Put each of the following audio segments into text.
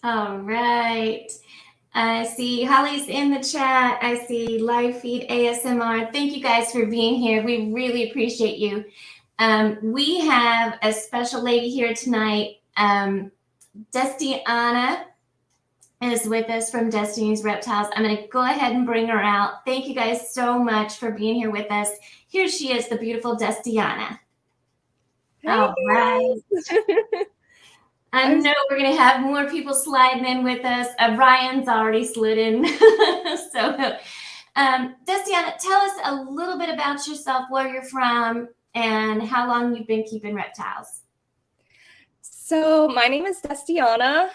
All right. I see Holly's in the chat. I see live feed ASMR. Thank you guys for being here. We really appreciate you. We have a special lady here tonight. Destiana is with us from Destiny's Reptiles. I'm going to go ahead and bring her out. Thank you guys so much for being here with us. Here she is, the beautiful Destiana. Hey All right. guys! I I'm know we're going to have more people sliding in with us. Ryan's already slid in. Destiana, tell us a little bit about yourself, where you're from, and how long you've been keeping reptiles. So my name is Destiana.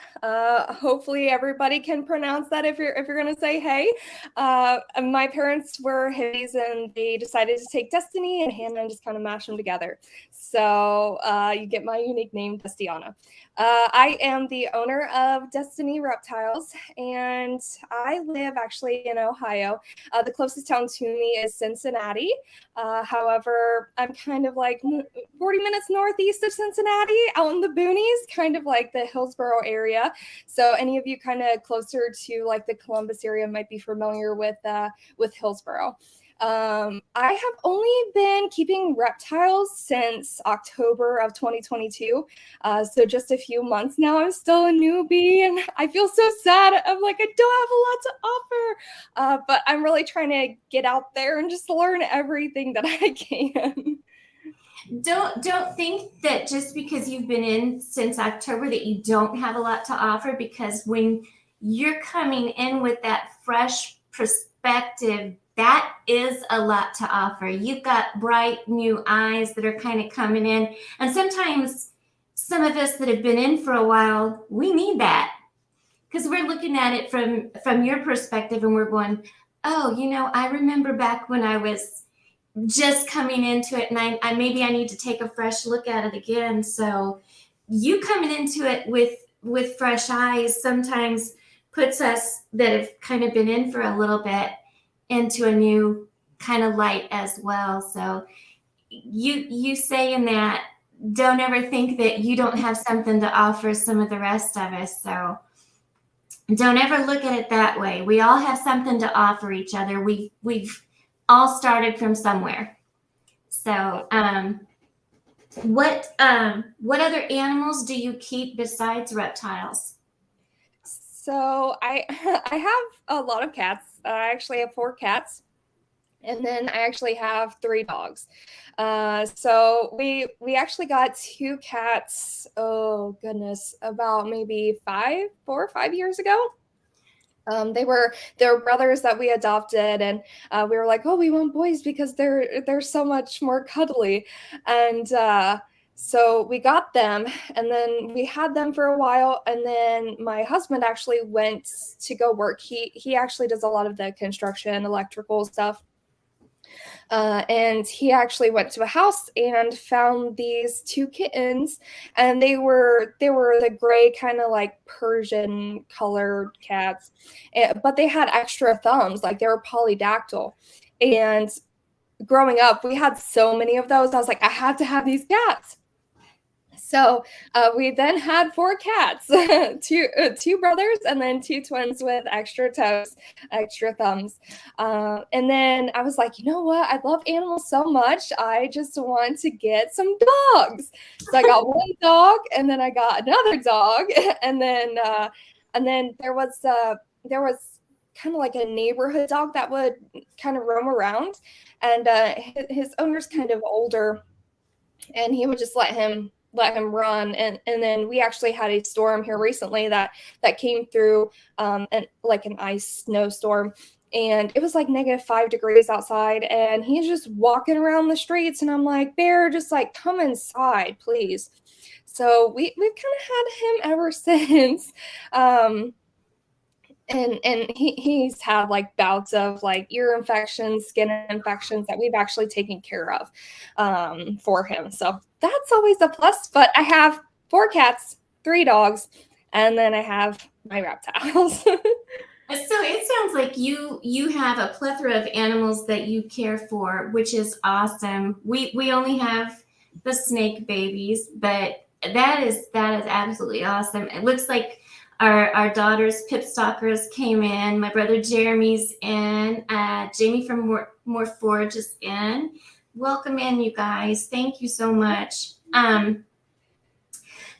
Hopefully everybody can pronounce that if you're gonna say hey. My parents were hippies and they decided to take Destiny and Hannah and just kind of mash them together. So you get my unique name, Destiana. I am the owner of Destiny Reptiles, and I live actually in Ohio. The closest town to me is Cincinnati. However, I'm kind of like 40 minutes northeast of Cincinnati, out in the boonies, kind of like the Hillsborough area. So any of you kind of closer to like the Columbus area might be familiar with Hillsborough. I have only been keeping reptiles since October of 2022. So just a few months now. I'm still a newbie and I feel so sad. I'm like, I don't have a lot to offer. But I'm really trying to get out there and just learn everything that I can. Don't think that just because you've been in since October that you don't have a lot to offer, because when you're coming in with that fresh perspective, that is a lot to offer. You've got bright new eyes that are kind of coming in, and sometimes some of us that have been in for a while, we need that because we're looking at it from your perspective and we're going, oh, I remember back when I was just coming into it, and I maybe I need to take a fresh look at it again. So you coming into it with fresh eyes sometimes puts us that have kind of been in for a little bit into a new kind of light as well. So you saying that, don't ever think that you don't have something to offer some of the rest of us. So don't ever look at it that way. We all have something to offer each other. We've all started from somewhere. So, what other animals do you keep besides reptiles? So I I have a lot of cats. I actually have 4 cats. And then I actually have 3 dogs. So we actually got 2 cats. Oh goodness, about maybe 4 or 5 years ago. They were brothers that we adopted, and we were like, oh, we want boys because they're so much more cuddly, and so we got them, and then we had them for a while, and then my husband actually went to go work. He actually does a lot of the construction, electrical stuff. And he actually went to a house and found these 2 kittens, and they were the gray kind of like Persian colored cats, but they had extra thumbs, like they were polydactyl. And growing up, we had so many of those. I was like, I had to have these cats. So we then had 4 cats, two brothers, and then 2 twins with extra toes, extra thumbs. And then I was like, you know what? I love animals so much. I just want to get some dogs. So I got 1 dog, and then I got another dog, and then there was kind of like a neighborhood dog that would kind of roam around, and his owner's kind of older, and he would just let him run. And then we actually had a storm here recently that came through, and like an ice snowstorm, and it was like -5 degrees outside, and he's just walking around the streets, and I'm like, Bear, just like come inside please. So we've kind of had him ever since. And he's had like bouts of like ear infections, skin infections that we've actually taken care of, for him. So that's always a plus. But I have 4 cats, 3 dogs, and then I have my reptiles. So it sounds like you have a plethora of animals that you care for, which is awesome. We only have the snake babies, but that is absolutely awesome. It looks like Our daughters, Pip Stalkers, came in. My brother Jeremy's in. Jamie from More Forge is in. Welcome in, you guys. Thank you so much.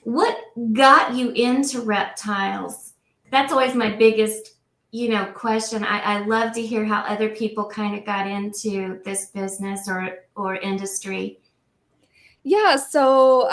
What got you into reptiles? That's always my biggest, question. I love to hear how other people kind of got into this business or industry. Yeah, so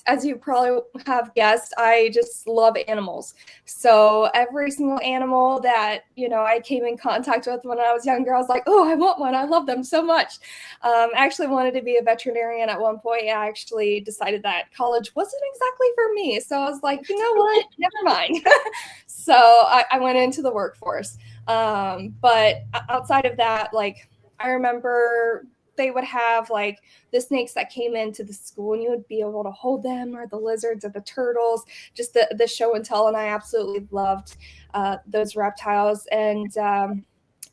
as you probably have guessed, I just love animals. So every single animal that I came in contact with when I was younger, I was like, oh, I want one. I love them so much. I actually wanted to be a veterinarian at one point. I actually decided that college wasn't exactly for me. So I was like, you know what? Never mind. So I went into the workforce. But outside of that, like I remember they would have like the snakes that came into the school and you would be able to hold them, or the lizards or the turtles, just the show and tell. And I absolutely loved those reptiles. And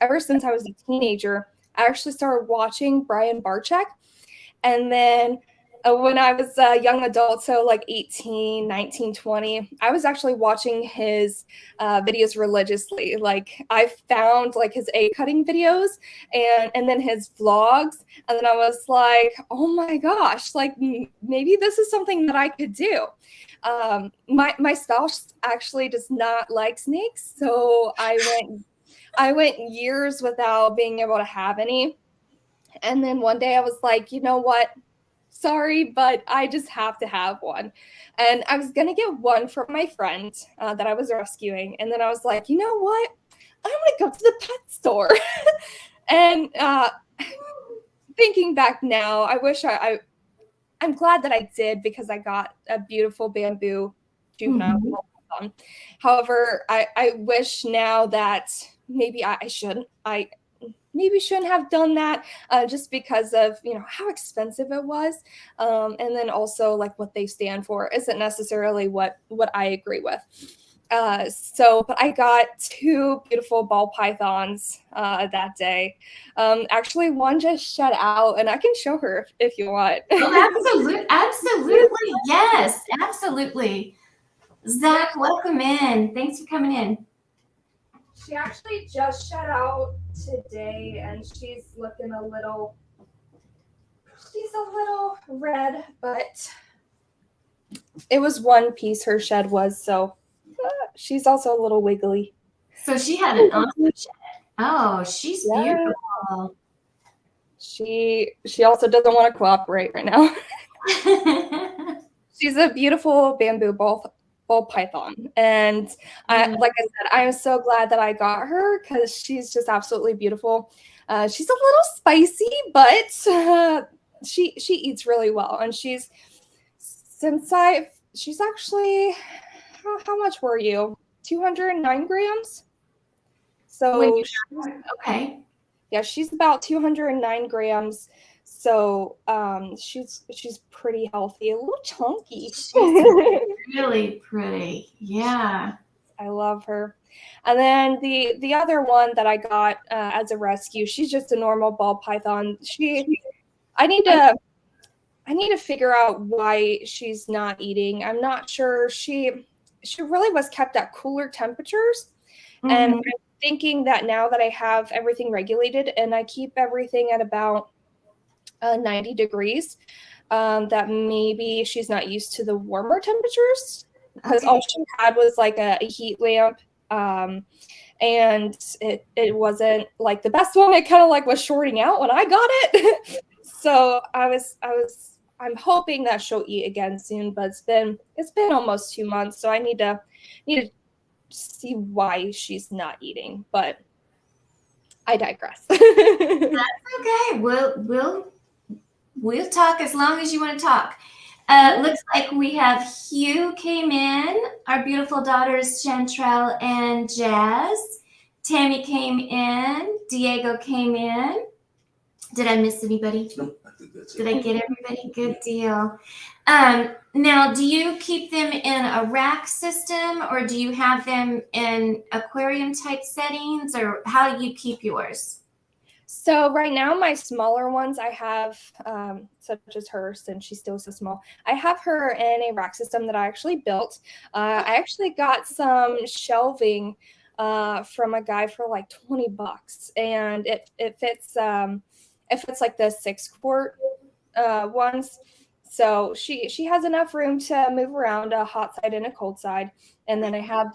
ever since I was a teenager, I actually started watching Brian Barczyk. And then when I was a young adult, so like 18, 19, 20, I was actually watching his videos religiously. Like I found like his egg cutting videos and then his vlogs. And then I was like, oh my gosh, like maybe this is something that I could do. My spouse actually does not like snakes. So I went years without being able to have any. And then one day I was like, you know what? Sorry, but I just have to have one. And I was going to get one from my friend that I was rescuing. And then I was like, you know what? I'm going to go to the pet store. And thinking back now, I wish I'm glad that I did, because I got a beautiful bamboo juvenile. Mm-hmm. However, I wish now that maybe I shouldn't. I maybe shouldn't have done that just because of how expensive it was, and then also like what they stand for isn't necessarily what I agree with. But I got two beautiful ball pythons that day. Actually, one just shed out, and I can show her if you want. Oh, absolutely, yes, absolutely. Zach, welcome in. Thanks for coming in. She actually just shed out today, and she's looking a little red, but it was one piece her shed was, so she's also a little wiggly. So she had an awesome shed. Oh, she's beautiful. She also doesn't want to cooperate right now. She's a beautiful bamboo ball python, and like I said, I'm so glad that I got her, because she's just absolutely beautiful. She's a little spicy, but she eats really well, and she's actually how much were you? 209 grams. So okay, yeah, she's about 209 grams. So she's pretty healthy, a little chunky. She's really pretty. Yeah, I love her. And then the other one that I got as a rescue, she's just a normal ball python. I need to figure out why she's not eating. I'm not sure. She really was kept at cooler temperatures, and I'm thinking that now that I have everything regulated and I keep everything at about 90 degrees, that maybe she's not used to the warmer temperatures, because all she had was like a heat lamp, and it wasn't like the best one. It kind of like was shorting out when I got it. So I'm hoping that she'll eat again soon, but it's been almost 2 months, so I need to see why she's not eating, but I digress. That's okay. We'll talk as long as you want to talk. Looks like we have Hugh came in, our beautiful daughters Chantrell and Jazz. Tammy came in, Diego came in. Did I miss anybody? Nope, I think that's it. Did I get everybody? Good deal. Now, do you keep them in a rack system, or do you have them in aquarium type settings, or how do you keep yours? So right now, my smaller ones, I have, such as her, since she's still so small, I have her in a rack system that I actually built. I actually got some shelving from a guy for like $20, and it fits like the 6 quart ones. So she has enough room to move around a hot side and a cold side. And then I have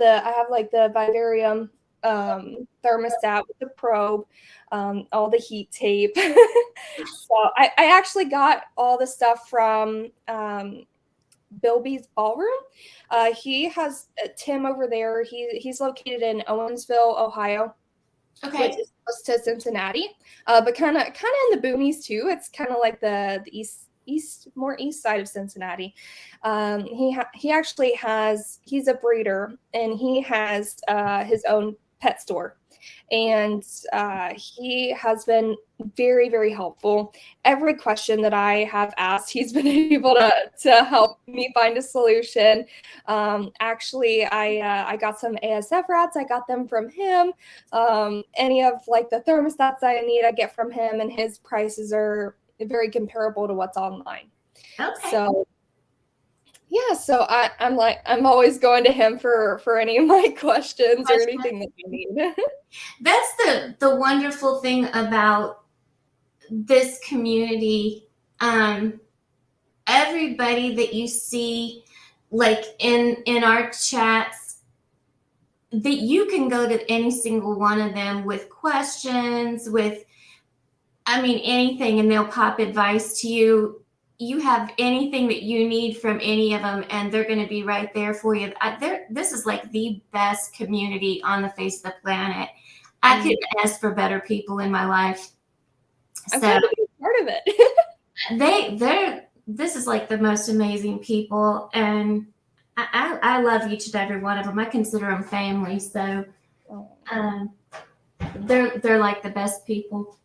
like the vivarium thermostat with the probe, all the heat tape. So I actually got all the stuff from Bilby's Ballroom. He has Tim over there. He's located in Owensville, Ohio, which is close to Cincinnati, but kind of in the boonies too. It's kind of like the more east side of Cincinnati. He actually he's a breeder, and he has his own pet store, and he has been very, very helpful. Every question that I have asked, he's been able to help me find a solution. Actually, I got some ASF rats. I got them from him. Any of like the thermostats I need, I get from him, and his prices are very comparable to what's online. Okay. So yeah, so I'm always going to him for any of my questions or anything that I need. That's the wonderful thing about this community. Everybody that you see, like in our chats, that you can go to any single one of them with questions, with, I mean, anything, and they'll pop advice to you. You have anything that you need from any of them, and they're going to be right there for you. This is like the best community on the face of the planet. I couldn't ask for better people in my life. I'm glad to be part of it. This is like the most amazing people, and I love each and every one of them. I consider them family. So they're like the best people.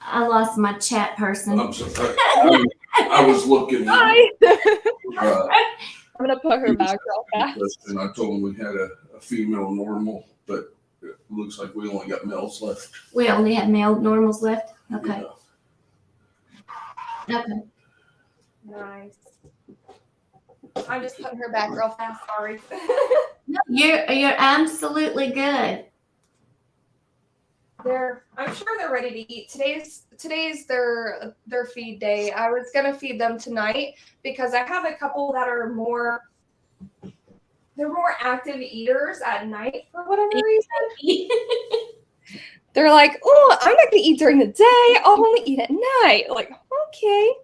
I lost my chat person. I'm sorry. I was looking. Hi. I'm gonna put her back real fast. And I told them we had a female normal, but it looks like we only got males left. We only have male normals left. Okay. Yeah. Okay. Nice. I'm just putting her back real fast. Sorry. No, you're absolutely good. I'm sure they're ready to eat. Today's their feed day. I was gonna feed them tonight because I have a couple that are more active eaters at night for whatever reason. They're like, oh, I'm not gonna eat during the day. I'll only eat at night. Like, okay.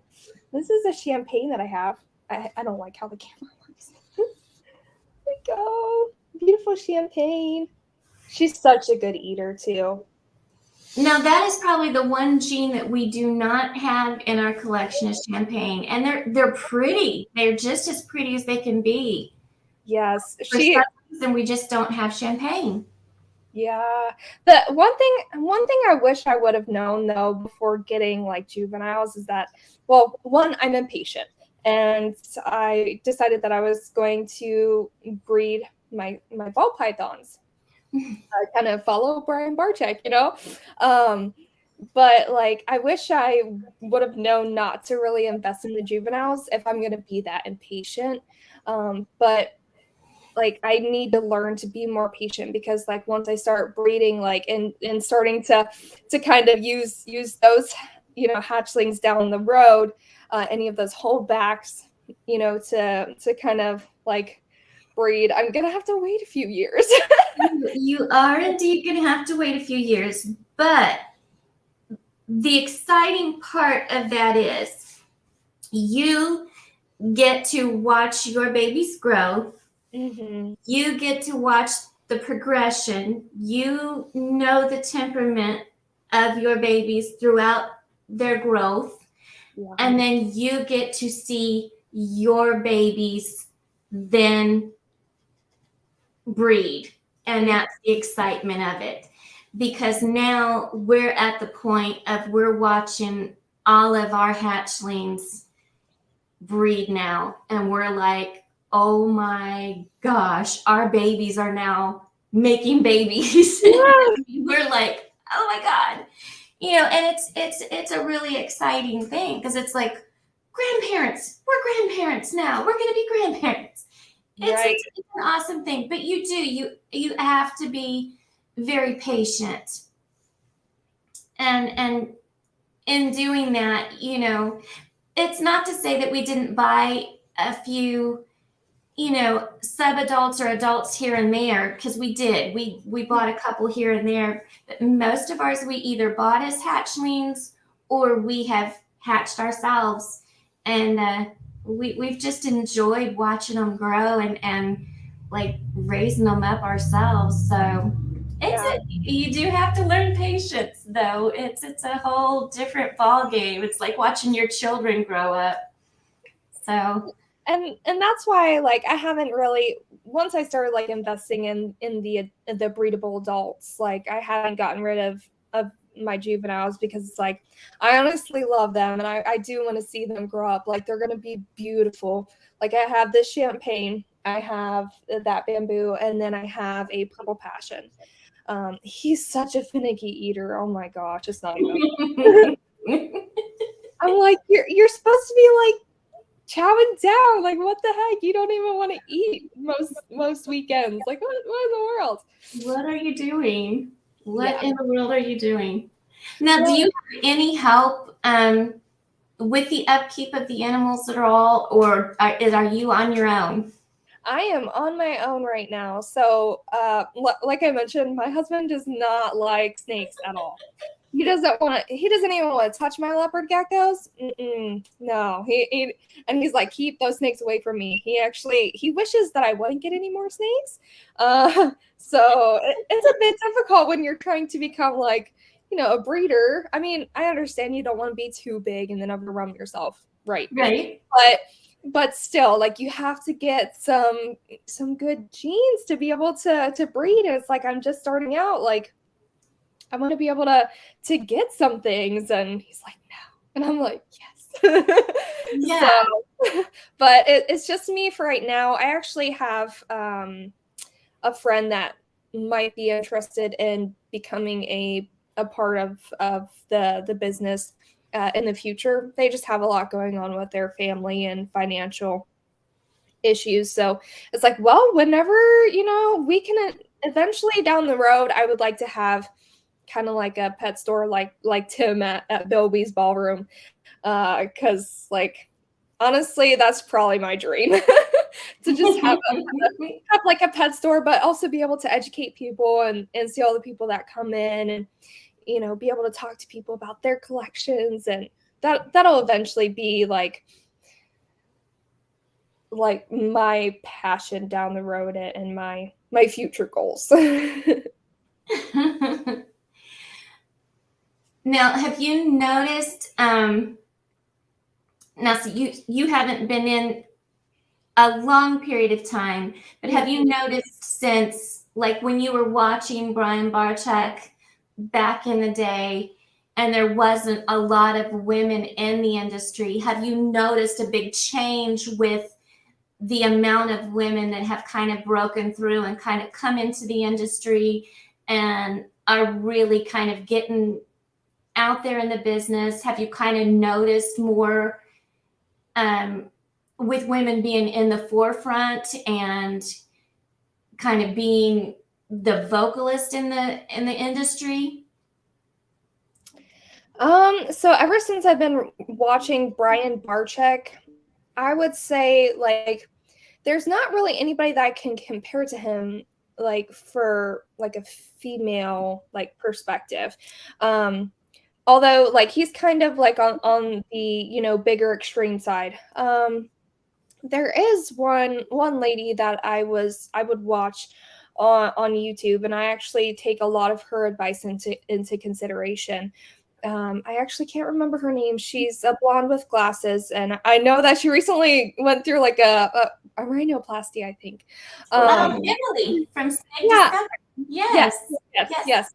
This is a champagne that I have. I don't like how the camera works. There we go. Beautiful champagne. She's such a good eater too. Now that is probably the one gene that we do not have in our collection is champagne, and they're pretty. They're just as pretty as they can be. Yes, For some reason, we just don't have champagne. Yeah, the one thing I wish I would have known though before getting like juveniles is that, well, one, I'm impatient, and I decided that I was going to breed my ball pythons. I kind of follow Brian Barczyk, you know? But like, I wish I would have known not to really invest in the juveniles if I'm going to be that impatient. But like, I need to learn to be more patient because like once I start breeding, like, and starting to kind of use those, you know, hatchlings down the road, any of those holdbacks, you know, to kind of like breed, I'm gonna have to wait a few years. You are indeed gonna have to wait a few years, but the exciting part of that is you get to watch your babies grow. Mm-hmm. You get to watch the progression. You know the temperament of your babies throughout their growth. Yeah. And then you get to see your babies then breed. And that's the excitement of it. Because now we're at the point of we're watching all of our hatchlings breed now. And we're like, oh my gosh, our babies are now making babies. We're like, oh my God. and it's a really exciting thing because it's like grandparents. We're grandparents now. We're going to be grandparents. Right. It's an awesome thing, but you have to be very patient, and in doing that, it's not to say that we didn't buy a few, sub-adults or adults here and there, because we did. We bought a couple here and there, but most of ours we either bought as hatchlings or we have hatched ourselves, and we've just enjoyed watching them grow and like raising them up ourselves. So you do have to learn patience, though. It's a whole different ball game. It's like watching your children grow up. So and that's why, like, I haven't really, once I started like investing in the breedable adults, like I haven't gotten rid of my juveniles, because it's like I honestly love them and I do want to see them grow up. Like, they're going to be beautiful. Like, I have this champagne, I have that bamboo, and then I have a purple passion. He's such a finicky eater. Oh my gosh, it's not even. I'm like, you're supposed to be like chowing down. Like, what the heck? You don't even want to eat most weekends. Like, what in the world? What are you doing? What Yeah. in the world are you doing? Now, do you have any help with the upkeep of the animals at all, or are you on your own? I am on my own right now. So, like I mentioned, my husband does not like snakes at all. He doesn't even want to touch my leopard geckos. No, and he's like, keep those snakes away from me. He wishes that I wouldn't get any more snakes. So it's a bit difficult when you're trying to become like, a breeder. I mean, I understand you don't want to be too big and then overwhelm yourself, right? Right. But still, like, you have to get some good genes to be able to breed. And it's like, I'm just starting out. Like, I want to be able to get some things. And he's like, no. And I'm like, yes. Yeah. So, but it's just me for right now. I actually have a friend that might be interested in becoming a part of the business in the future. They just have a lot going on with their family and financial issues. So it's like, well, whenever, we can eventually down the road, I would like to have kind of like a pet store like Tim at Bilby's Ballroom. Because, like, honestly, that's probably my dream. To just have like a pet store, but also be able to educate people and see all the people that come in and, be able to talk to people about their collections. And that'll eventually be like my passion down the road and my future goals. Now, have you noticed? Now, so you haven't been in a long period of time, but have you noticed since, like, when you were watching Brian Barczyk back in the day, and there wasn't a lot of women in the industry, have you noticed a big change with the amount of women that have kind of broken through and kind of come into the industry and are really kind of getting out there in the business? Have you kind of noticed more with women being in the forefront and kind of being the vocalist in the industry? So ever since I've been watching Brian Barczyk, I would say, like, there's not really anybody that I can compare to him, like, for like a female like perspective. Although, like, he's kind of like on the bigger extreme side. There is one lady that I would watch on YouTube, and I actually take a lot of her advice into consideration. I actually can't remember her name. She's a blonde with glasses, and I know that she recently went through like a rhinoplasty, I think. Emily from Snake Discovery. Yes.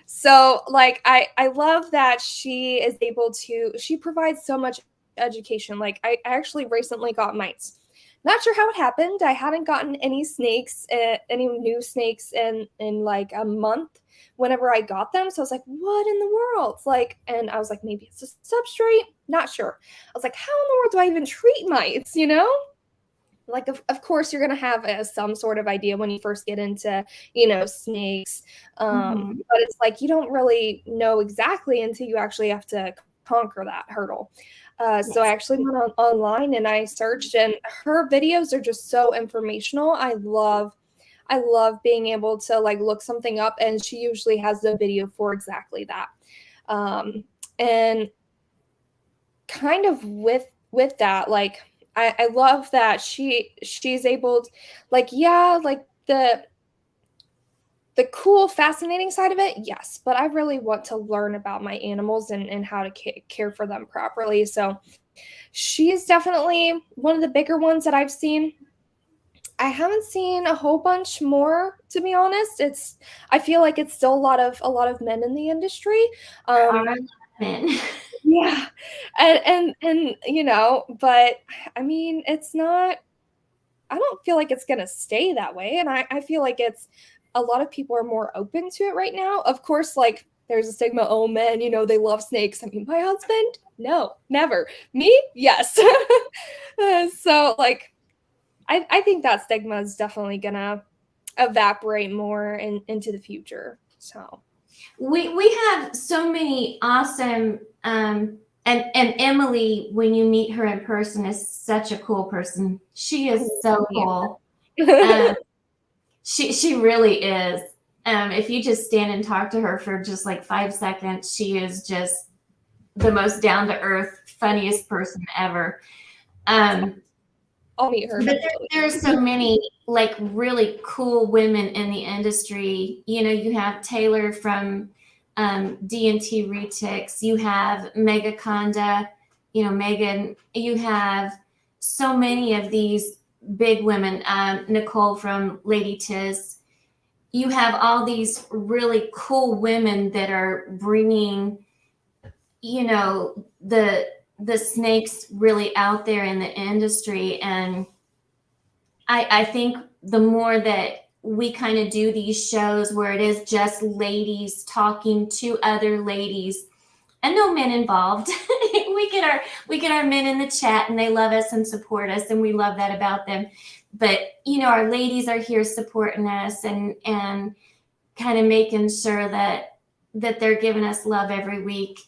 So, like, I love that she is able to, she provides so much education. Like, I actually recently got mites. Not sure how it happened. I hadn't gotten any snakes, any new snakes in like a month whenever I got them. So I was like, what in the world? Like, and I was like, maybe it's a substrate. Not sure. I was like, how in the world do I even treat mites? You know? Like, of course, you're going to have some sort of idea when you first get into, snakes. But it's like you don't really know exactly until you actually have to conquer that hurdle. So I actually went online and I searched, and her videos are just so informational. I love being able to like look something up, and she usually has the video for exactly that. And kind of with that, like I love that she's able to, like, yeah, like the cool, fascinating side of it, yes, but I really want to learn about my animals and how to care for them properly. So she's definitely one of the bigger ones that I've seen. I haven't seen a whole bunch more, to be honest. I feel like it's still a lot of men in the industry. Men. Yeah, and but I mean, it's not. I don't feel like it's gonna stay that way, and I feel like it's a lot of people are more open to it right now. Of course, like there's a stigma. Oh, men, they love snakes. I mean, my husband, no, never. Me, yes. So like, I think that stigma is definitely gonna evaporate more into the future. So We have so many awesome and Emily, when you meet her in person, is such a cool person. She is so cool. She really is. If you just stand and talk to her for just like 5 seconds, she is just the most down to earth, funniest person ever. I'll meet her. But there's so many like really cool women in the industry. You have Taylor from D&T Retics. You have Megaconda, Megan. You have so many of these big women. Nicole from Lady Tiz. You have all these really cool women that are bringing, the snakes really out there in the industry. And I think the more that we kind of do these shows where it is just ladies talking to other ladies and no men involved, we get our men in the chat and they love us and support us, and we love that about them. But our ladies are here supporting us and kind of making sure that they're giving us love every week.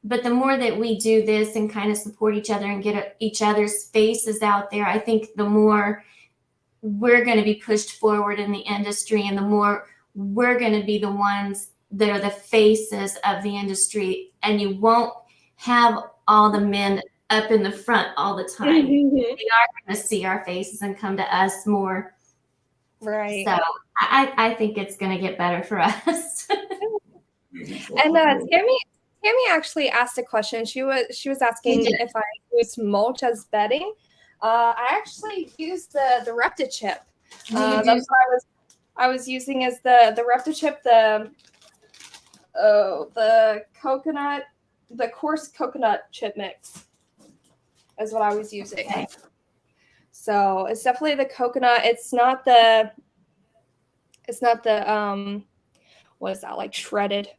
But the more that we do this and kind of support each other and get each other's faces out there, I think the more we're going to be pushed forward in the industry, and the more we're going to be the ones that are the faces of the industry. And you won't have all the men up in the front all the time. They are going to see our faces and come to us more. Right. So I think it's going to get better for us. And Tammy actually asked a question. She was asking if I use mulch as bedding. I actually used the Reptile. That's what I was using as the Reptile, the coconut, the coarse coconut chip mix is what I was using. Okay. So it's definitely the coconut. It's not the what is that, like shredded?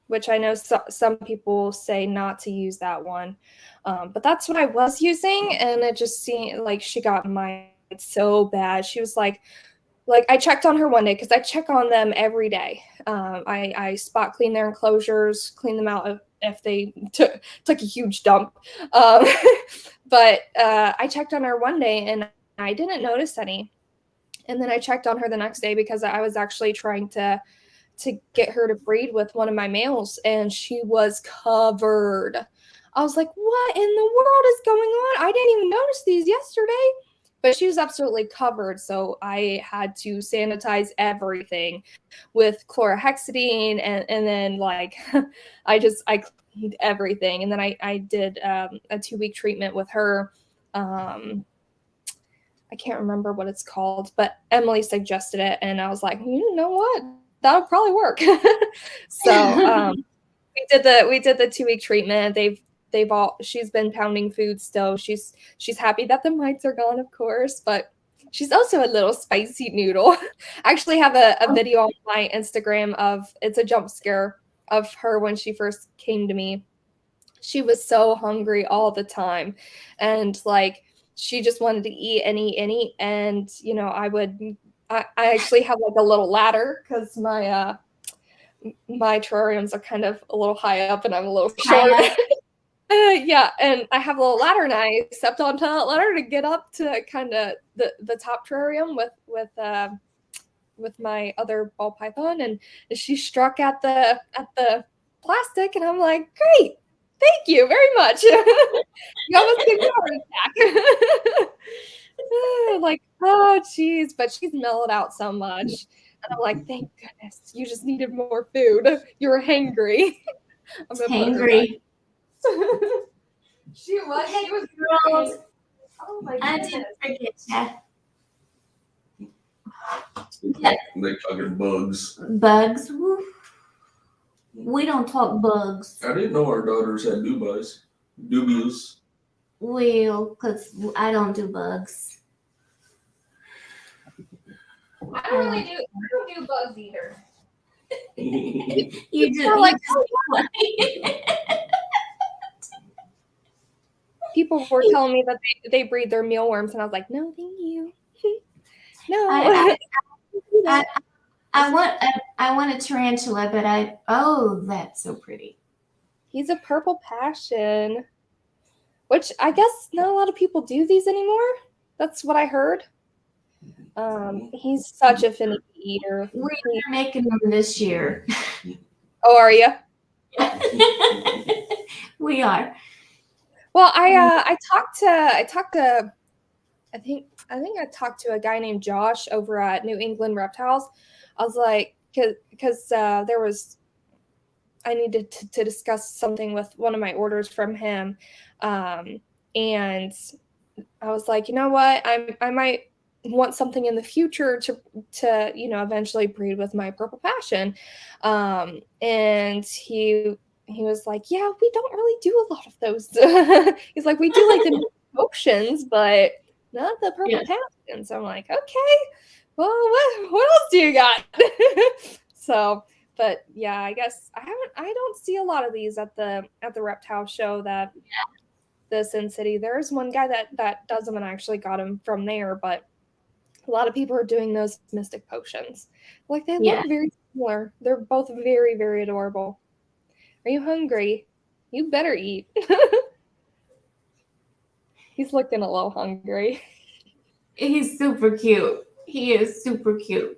Which I know some people say not to use that one. But that's what I was using, and it just seemed like she got mine so bad. She was like I checked on her one day, because I check on them every day. I spot clean their enclosures, clean them out if they took a huge dump. But I checked on her one day and I didn't notice any. And then I checked on her the next day because I was actually trying to get her to breed with one of my males, and she was covered. I was like, what in the world is going on? I didn't even notice these yesterday. But she was absolutely covered, so I had to sanitize everything with chlorhexidine, and then like I cleaned everything, and then I did a 2-week treatment with her. I can't remember what it's called, but Emily suggested it, and I was like, you know what? That'll probably work. So we did the 2-week treatment. she's been pounding food still. She's happy that the mites are gone, of course, but she's also a little spicy noodle. I actually have a video on my Instagram it's a jump scare of her when she first came to me. She was so hungry all the time, and like she just wanted to eat and eat and eat. And I actually have like a little ladder because my terrariums are kind of a little high up and I'm a little short. Yeah, and I have a little ladder, and I stepped onto that ladder to get up to kind of the top terrarium with my other ball python, and she struck at the plastic, and I'm like, great, thank you very much. You almost gave me a heart attack. Like, oh geez, but she's mellowed out so much, and I'm like, thank goodness, you just needed more food. You were hangry. I'm gonna put her back. She was Girls, oh my I goodness. didn't forget that. They talking bugs. Bugs. Woo. We don't talk bugs. I didn't know our daughters had dubious. Well, because I don't do bugs. I don't do bugs either. You just They're like, people were telling me that they breed their mealworms, and I was like, no, thank you. No. I want a tarantula, but that's so pretty. He's a purple passion, which I guess not a lot of people do these anymore. That's what I heard. He's such a finicky eater. We're making them this year. Oh, are you? We are. Well, I talked to I think I talked to a guy named Josh over at New England Reptiles. I was like, because I needed to discuss something with one of my orders from him, and I was like, you know what, I might want something in the future to eventually breed with my purple passion, and he was like, yeah, we don't really do a lot of those. He's like, we do like the motions, but not the purple passion. So I'm like, okay, well, what else do you got? So, but yeah, I guess I don't see a lot of these at the reptile show that the Sin City. There's one guy that does them, and I actually got him from there, but a lot of people are doing those mystic potions. Like, they look very similar. They're both very, very adorable. Are you hungry? You better eat. He's looking a little hungry. He's super cute. He is super cute.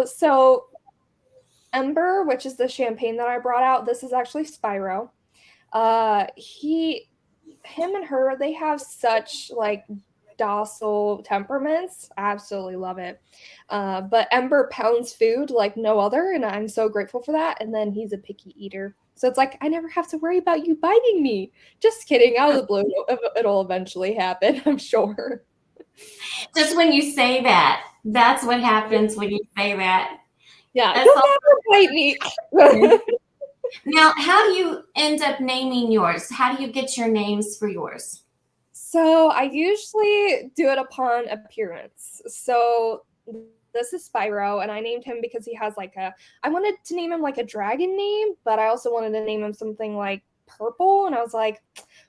So Ember, which is the champagne that I brought out, this is actually Spyro. Him and her, they have such like docile temperaments. I absolutely love it. But Ember pounds food like no other, and I'm so grateful for that. And then he's a picky eater. So it's like, I never have to worry about you biting me. Just kidding. Out of the blue, it'll eventually happen, I'm sure. Just when you say that, that's what happens when you say that. Yeah, you'll never bite me. Now, how do you end up naming yours? How do you get your names for yours? So I usually do it upon appearance. So this is Spyro, and I named him because he has I wanted to name him like a dragon name, but I also wanted to name him something like purple, and I was like,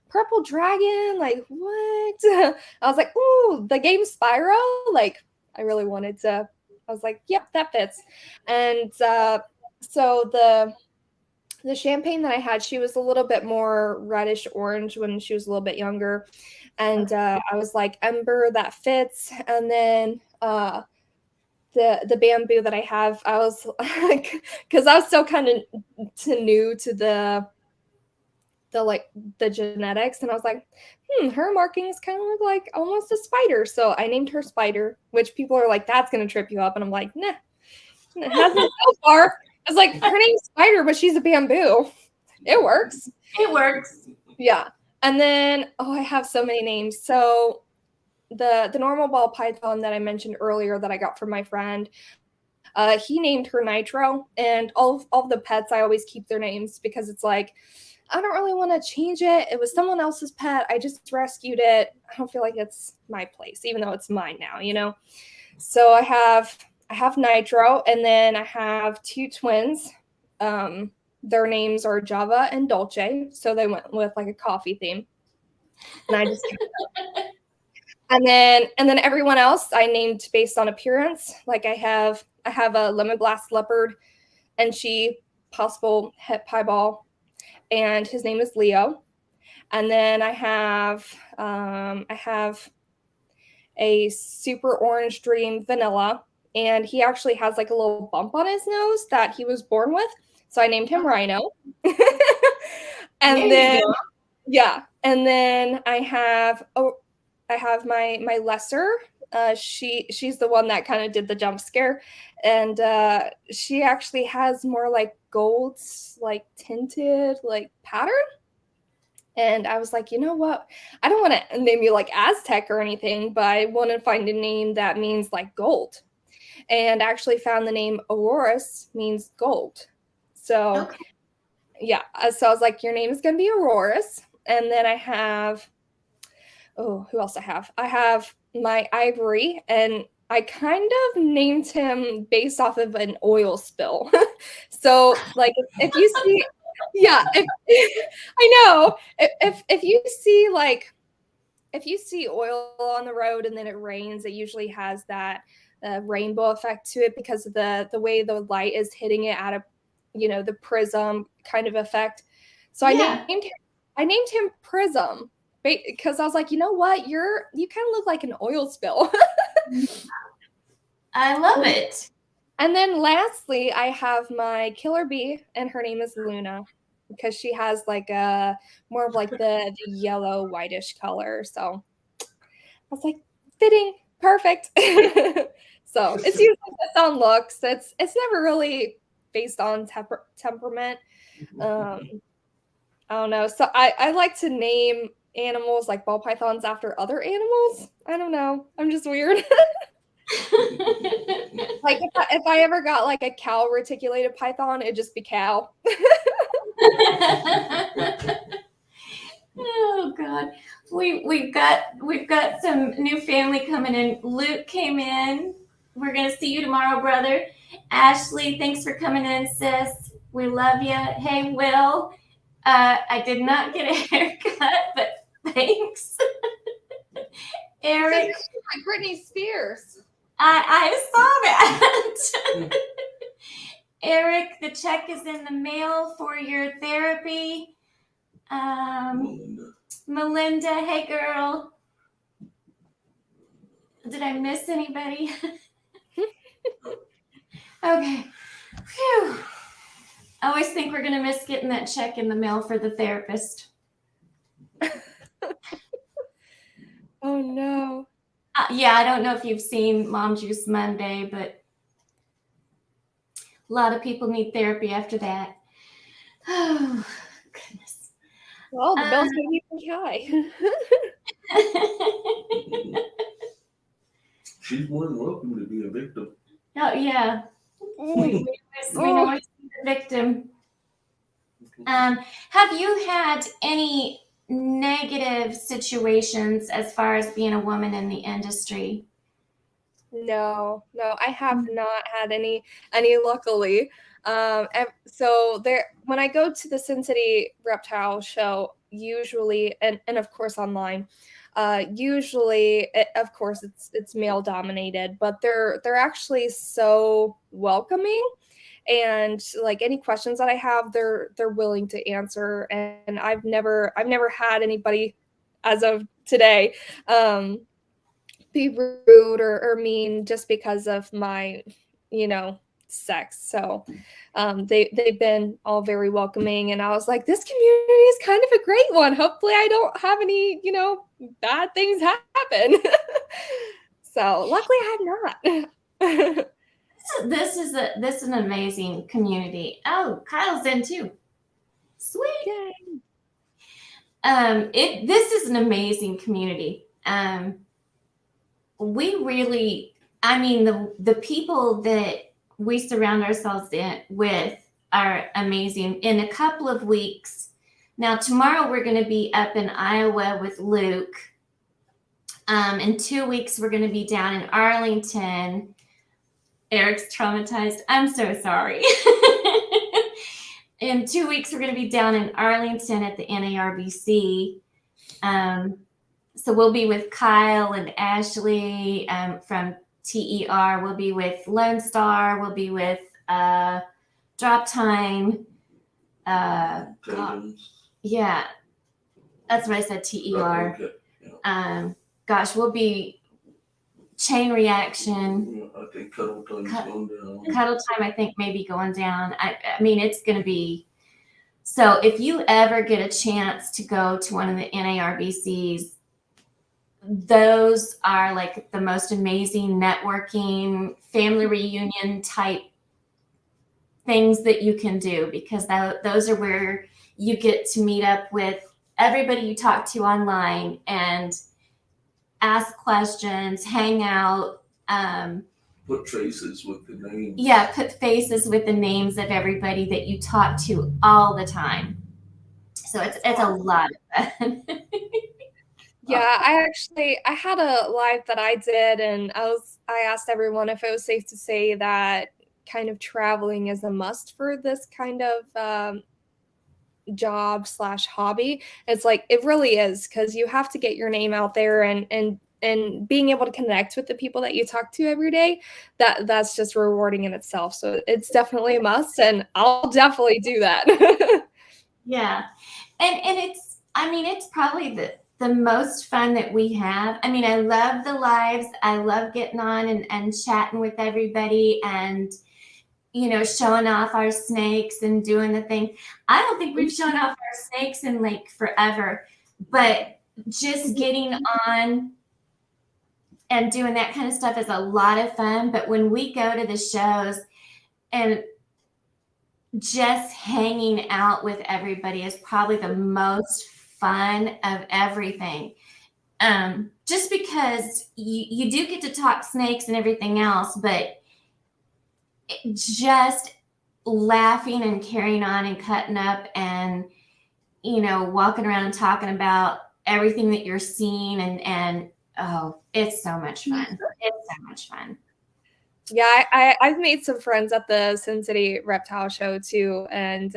purple dragon, like what? I was like, ooh, the game Spyro, like I really wanted to. I was like, yep, that fits. And so the champagne that I had, she was a little bit more reddish orange when she was a little bit younger, and I was like, Ember, that fits. And then the bamboo that I have, I was like, because I was still kind of new to the genetics, and I was like, her markings kind of look like almost a spider, so I named her Spider, which people are like, that's gonna trip you up, and I'm like, nah, it hasn't so far. I was like, her name's Spider, but she's a bamboo. It works. It works. Yeah. And then I have so many names. So the normal ball python that I mentioned earlier that I got from my friend, he named her Nitro, and all of the pets, I always keep their names because it's like, I don't really want to change it. It was someone else's pet. I just rescued it. I don't feel like it's my place, even though it's mine now, you know? So I have Nitro, and then I have 2 twins. Their names are Java and Dolce, so they went with like a coffee theme. And I just and then everyone else I named based on appearance. Like I have a lemongrass leopard, and she possible het piebald, and his name is Leo. And then I have a super orange dream vanilla, and he actually has like a little bump on his nose that he was born with, so I named him Rhino. And then yeah, and then I have my lesser. She's the one that kind of did the jump scare, and she actually has more like gold, like tinted like pattern. And I was like, you know what? I don't want to name you like Aztec or anything, but I want to find a name that means like gold. And I actually found the name Auroras means gold. So Okay. yeah, so I was like, your name is going to be Auroras. And then I have, oh, who else I have? I have my Ivory, and I kind of named him based off of an oil spill. So like if you see, yeah, I know. If you see like if you see oil on the road and then it rains, it usually has that rainbow effect to it because of the way the light is hitting it at a, you know, the prism kind of effect. So Yeah. I named him Prism because I was like, you know what, you kind of look like an oil spill. I love it. And then lastly, I have my killer bee, and her name is Luna because she has like a more of like the yellow whitish color. So I was like, fitting, perfect. So it's usually based on looks. It's never really based on temperament. I don't know. So I like to name animals like ball pythons after other animals. I don't know. I'm just weird. Like if I ever got like a cow reticulated python, it'd just be cow. Oh God, we've got some new family coming in. Luke came in. We're gonna see you tomorrow, brother. Ashley, thanks for coming in, sis. We love you. Hey, Will. I did not get a haircut, but thanks. Eric, Like Britney Spears. I saw that. Eric, the check is in the mail for your therapy. Melinda, hey girl. Did I miss anybody? Okay. Phew. I always think we're going to miss getting that check in the mail for the therapist. Oh no. Yeah, I don't know if you've seen Mom Juice Monday, but a lot of people need therapy after that. Oh, goodness. Well, the bill's gonna be pretty high. She's more than welcome to be a victim. Oh, yeah. We know it's the victim. Have you had any negative situations as far as being a woman in the industry? No, I have not had any luckily. So there, when I go to the Sin City Reptile show, usually, and of course online, usually, of course, it's male dominated, but they're actually so welcoming, and like any questions that I have, they're willing to answer, and I've never had anybody as of today be rude or mean just because of my, you know, sex. So they've been all very welcoming, and I was like, this community is kind of a great one. Hopefully I don't have any, you know, bad things happen. So luckily I have not. This is an amazing community. Oh, Kyle's in too. Sweet. Yay. This is an amazing community. We really, I mean, the people that we surround ourselves with are amazing. In a couple of weeks, Now, tomorrow we're going to be up in Iowa with Luke. In 2 weeks, we're going to be down in Arlington. Eric's traumatized. I'm so sorry. In 2 weeks, we're going to be down in Arlington at the NARBC. So we'll be with Kyle and Ashley from TER. We'll be with Lone Star. We'll be with Drop Time. Yeah, that's what I said, TER. Okay. Yeah. Gosh, we'll be Chain Reaction. Yeah, I think Cuddle Time's going down. Cuddle Time, I think, maybe going down. I mean, it's going to be. So if you ever get a chance to go to one of the NARBCs, those are like the most amazing networking, family reunion type things that you can do, because those are where you get to meet up with everybody you talk to online and ask questions, hang out. Put faces with the names. Yeah, put faces with the names of everybody that you talk to all the time. So it's a lot of fun. Yeah, I had a live that I did, and I asked everyone if it was safe to say that kind of traveling is a must for this kind of job / hobby. It's like, it really is, because you have to get your name out there, and being able to connect with the people that you talk to every day, that's just rewarding in itself. So it's definitely a must, and I'll definitely do that. Yeah. And it's probably the most fun that we have. I mean, I love the lives. I love getting on and chatting with everybody and, showing off our snakes and doing the thing. I don't think we've shown off our snakes in like forever, but just getting on and doing that kind of stuff is a lot of fun. But when we go to the shows and just hanging out with everybody is probably the most fun of everything. Just because you do get to talk snakes and everything else, but just laughing and carrying on and cutting up and, walking around and talking about everything that you're seeing and oh, it's so much fun. It's so much fun. Yeah, I've made some friends at the Sin City Reptile show too, and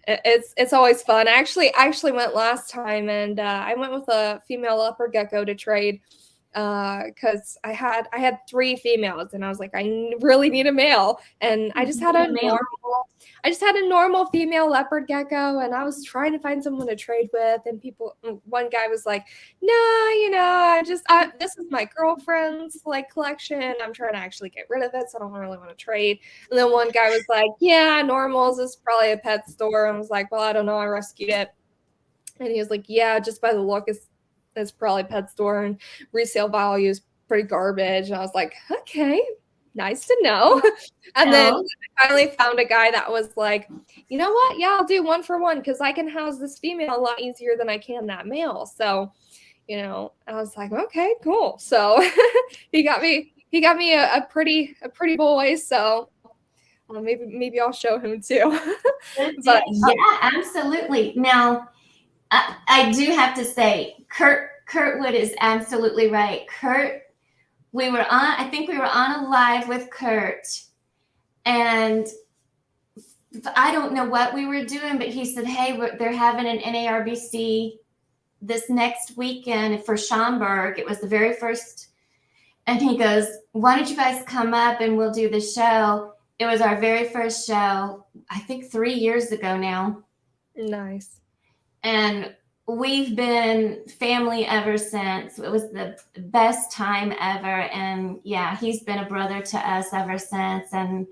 it's always fun. I actually went last time, and I went with a female leopard gecko to trade, because I had 3 females, and I was like, I really need a male, and I just had a normal female leopard gecko, and I was trying to find someone to trade with, and one guy was like, no, this is my girlfriend's like collection. I'm trying to actually get rid of it, so I don't really want to trade. And then one guy was like, yeah, normals is probably a pet store. And I was like, well, I don't know, I rescued it. And he was like, yeah, just by the look, it's probably pet store, and resale value is pretty garbage. And I was like, okay, nice to know. And then I finally found a guy that was like, you know what? Yeah, I'll do 1 for 1, because I can house this female a lot easier than I can that male. So, I was like, okay, cool. So he got me a pretty boy. So maybe I'll show him too. But yeah, absolutely. Now, I do have to say, Kurtwood is absolutely right. Kurt, I think we were on a live with Kurt, and I don't know what we were doing, but he said, hey, they're having an NARBC this next weekend for Schaumburg. It was the very first. And he goes, why don't you guys come up and we'll do the show? It was our very first show, I think 3 years ago now. Nice. And we've been family ever since. It was the best time ever. And yeah, he's been a brother to us ever since. And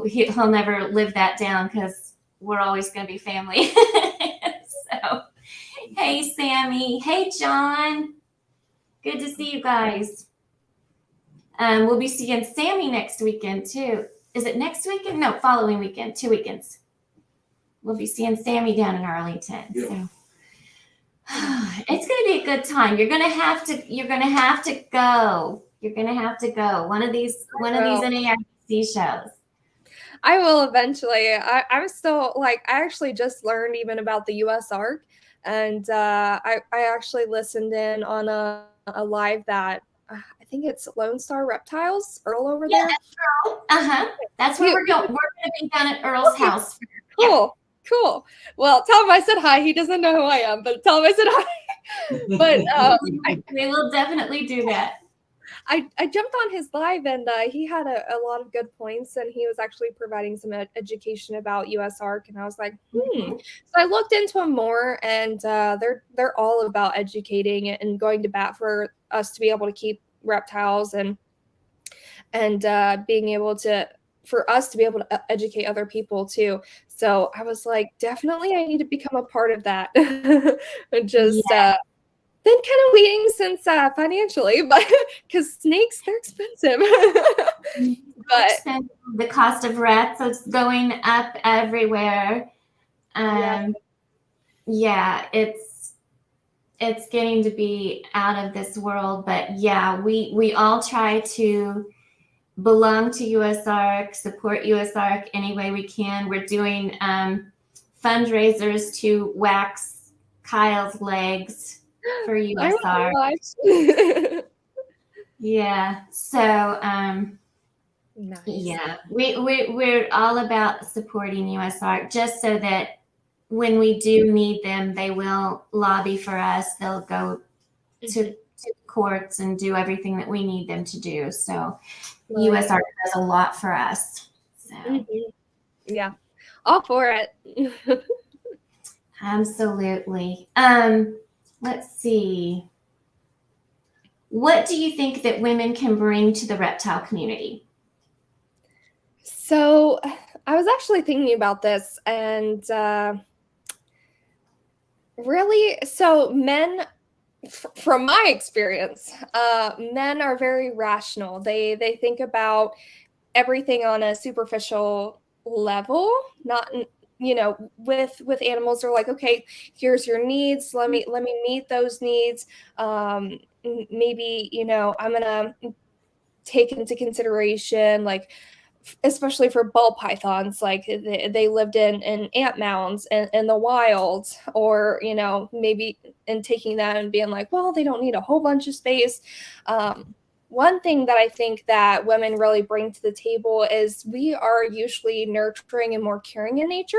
he'll never live that down, because we're always going to be family. So, hey, Sammy. Hey, John. Good to see you guys. We'll be seeing Sammy next weekend too. Is it next weekend? No, following weekend, 2 weekends. We'll be seeing Sammy down in Arlington. Yeah. So it's going to be a good time. You're going to have to go. You're going to have to go. One of these NARC shows. I will eventually. I'm still like I actually just learned even about the U.S. Ark, and I actually listened in on a live that I think it's Lone Star Reptiles, Earl over Yeah, there. uh-huh. That's where He, we're going. We're going to be down at Earl's okay, house. Yeah. cool, cool. Well, tell him I said hi. He doesn't know who I am, but tell him I said hi. But We will definitely do that. I jumped on his live and he had a lot of good points and he was actually providing some education about US Arc and I was like, So I looked into him more and they're all about educating and going to bat for us to be able to keep reptiles and being able to for us to be able to educate other people too. So I was like, definitely I need to become a part of that. And just been kind of waiting since financially, but because snakes they're expensive. But the cost of rats is going up everywhere. Yeah, it's getting to be out of this world. But yeah, we all try to belong to USARK, support USARK any way we can. We're doing fundraisers to wax Kyle's legs for USARK. Yeah. So nice. yeah, we're all about supporting USARK just so that when we do need them, they will lobby for us. They'll go to courts and do everything that we need them to do. So USARK does a lot for us. So. Yeah, all for it. Absolutely. Let's see. What do you think that women can bring to the reptile community? So I was actually thinking about this and really, so men, from my experience, men are very rational. They think about everything on a superficial level, not with animals they're like, okay, here's your needs, let me meet those needs. Maybe I'm gonna take into consideration like especially for ball pythons, like they lived in ant mounds in the wild, or maybe in taking that and being like, well, they don't need a whole bunch of space. One thing that I think that women really bring to the table is we are usually nurturing and more caring in nature.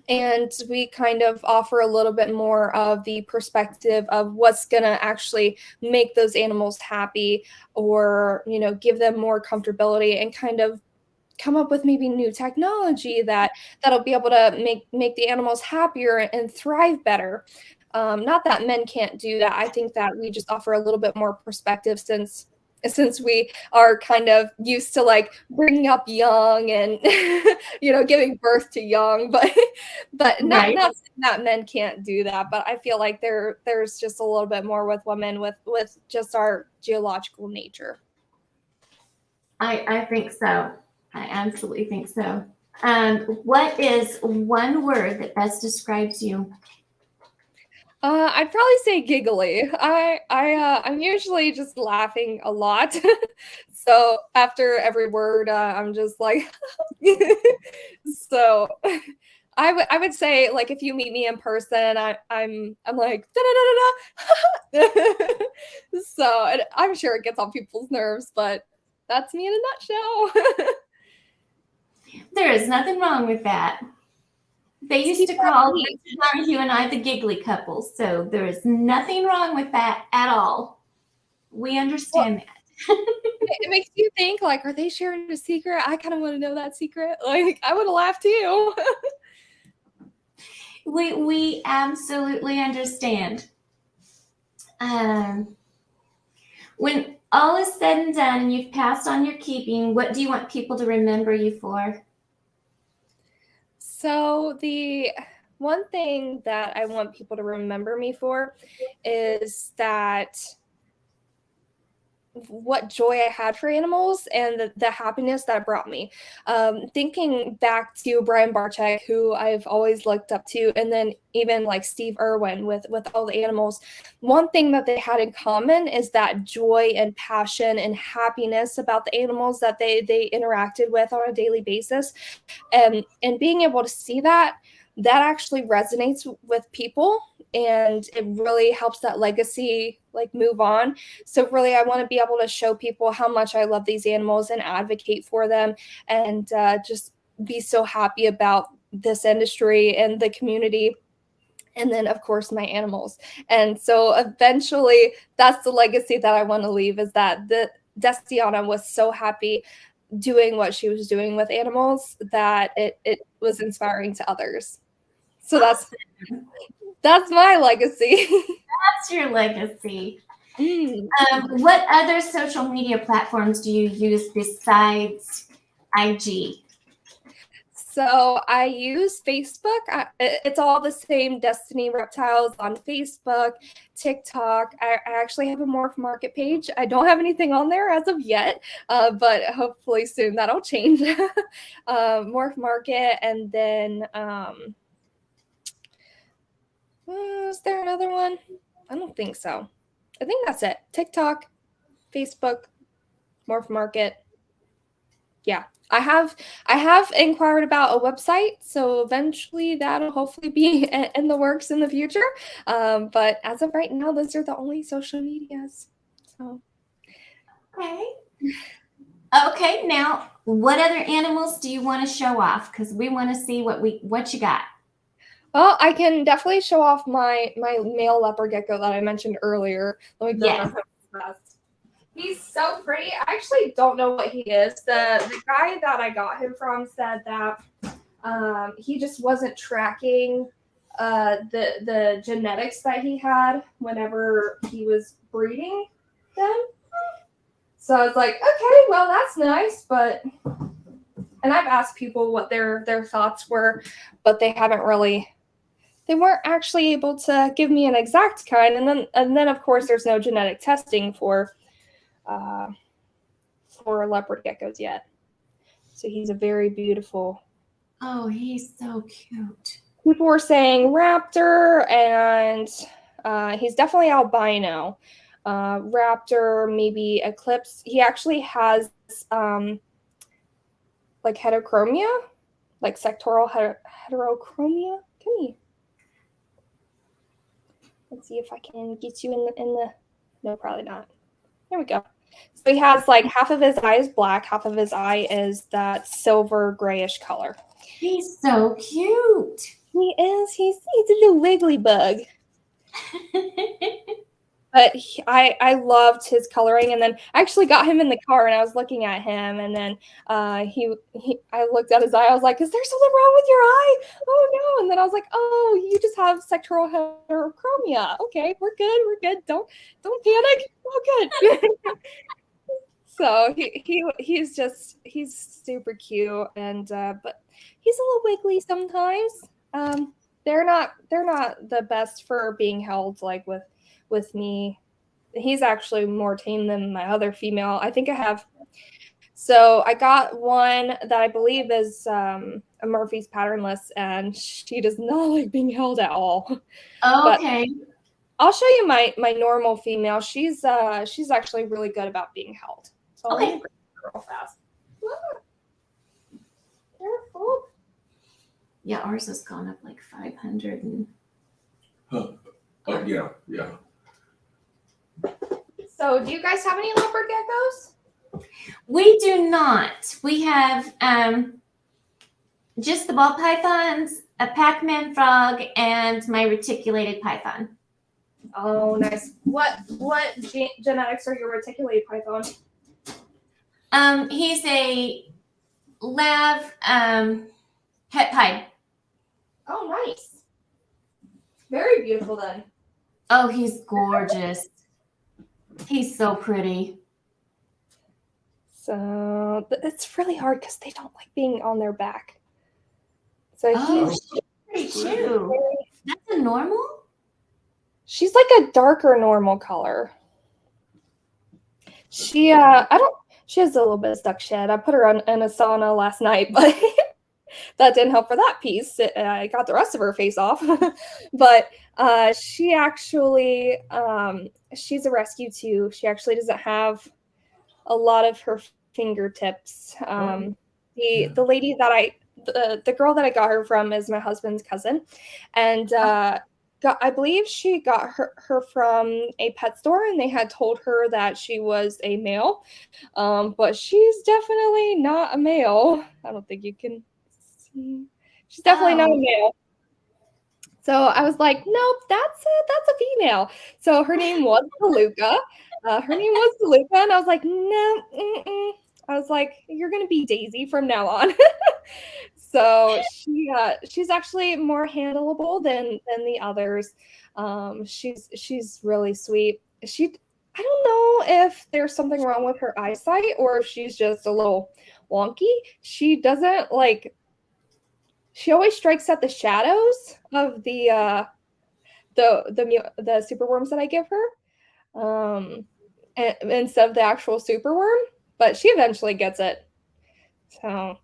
And we kind of offer a little bit more of the perspective of what's going to actually make those animals happy, or give them more comfortability, and kind of come up with maybe new technology that'll be able to make the animals happier and thrive better. Not that men can't do that. I think that we just offer a little bit more perspective since we are kind of used to like bringing up young and giving birth to young, but not saying that men can't do that, but I feel like there's just a little bit more with women with just our geological nature. I think so. I absolutely think so. What is one word that best describes you? I'd probably say giggly. I'm usually just laughing a lot. So after every word, I'm just like, so I would say like if you meet me in person, I'm like da da da da da. So I'm sure it gets on people's nerves, but that's me in a nutshell. There is nothing wrong with that. They used to call you and I the giggly couple, so there is nothing wrong with that at all. We understand that. It makes you think, like, are they sharing a secret? I kind of want to know that secret. Like, I would have laughed too. We absolutely understand. When all is said and done and you've passed on your keeping, what do you want people to remember you for? So the one thing that I want people to remember me for is that what joy I had for animals and the happiness that it brought me. Thinking back to Brian Barczyk, who I've always looked up to, and then even like Steve Irwin with all the animals, one thing that they had in common is that joy and passion and happiness about the animals that they interacted with on a daily basis. And being able to see that actually resonates with people, and it really helps that legacy like move on. So really, I want to be able to show people how much I love these animals and advocate for them, and just be so happy about this industry and the community. And then, of course, my animals. And so eventually, that's the legacy that I want to leave, is that the Destiana was so happy doing what she was doing with animals that it was inspiring to others. So that's my legacy. That's your legacy. Mm. What other social media platforms do you use besides IG? So I use Facebook. It's all the same, Destiny Reptiles on Facebook, TikTok. I actually have a Morph Market page. I don't have anything on there as of yet, but hopefully soon that'll change. Morph Market, and then is there another one? I don't think so. I think that's it. TikTok, Facebook, Morph Market. Yeah. I have inquired about a website, so eventually that'll hopefully be in the works in the future. But as of right now, those are the only social medias. So Okay. Now, what other animals do you want to show off? Because we want to see what you got. well, I can definitely show off my male leopard gecko that I mentioned earlier. Let me grab him fast. He's so pretty. I actually don't know what he is. The guy that I got him from said that he just wasn't tracking the genetics that he had whenever he was breeding them. So I was like, okay, well, that's nice, but and I've asked people what their thoughts were, but they weren't actually able to give me an exact kind. And then of course there's no genetic testing for leopard geckos yet. So he's a very beautiful. Oh, he's so cute. People were saying raptor, and he's definitely albino. Raptor, maybe eclipse. He actually has like heterochromia, like sectoral heterochromia. Come here. Let's see if I can get you in the. No, probably not. There we go. So he has like half of his eye is black, half of his eye is that silver grayish color. He's so cute. He is. He's a little wiggly bug. But I loved his coloring, and then I actually got him in the car, and I was looking at him, and then I looked at his eye. I was like, "Is there something wrong with your eye? Oh no!" And then I was like, "Oh, you just have sectoral heterochromia. Okay, we're good. We're good. Don't panic. All good." So he's super cute, and but he's a little wiggly sometimes. They're not the best for being held like with me. He's actually more tame than my other female. I think I have. So I got one that I believe is a Murphy's patternless, and she does not like being held at all. Okay. But I'll show you my normal female. She's actually really good about being held. So Okay. let me grab her real fast. Careful. Yeah, ours has gone up like 500 and. Oh, yeah. So, do you guys have any leopard geckos? We do not. We have just the ball pythons, a Pac-Man frog, and my reticulated python. Oh, nice. What genetics are your reticulated python? He's a lav het pied. Oh, nice. Very beautiful then. Oh, he's gorgeous. He's so pretty. So it's really hard because they don't like being on their back. So She's pretty too. That's a normal? She's like a darker normal color. She has a little bit of stuck shed. I put her in a sauna last night, but that didn't help for that piece. I got the rest of her face off. But she actually, she's a rescue too. She actually doesn't have a lot of her fingertips. The lady that the girl that I got her from is my husband's cousin, and I believe she got her from a pet store, and they had told her that she was a male, but she's definitely not a male. I don't think you can see. She's definitely not a male. So I was like, nope, that's a female. So her name was Palooka. And I was like, no. I was like, you're gonna be Daisy from now on. So she's actually more handleable than the others. She's really sweet. I don't know if there's something wrong with her eyesight or if she's just a little wonky. She doesn't like. She always strikes at the shadows of the superworms that I give her, instead of the actual superworm. But she eventually gets it. So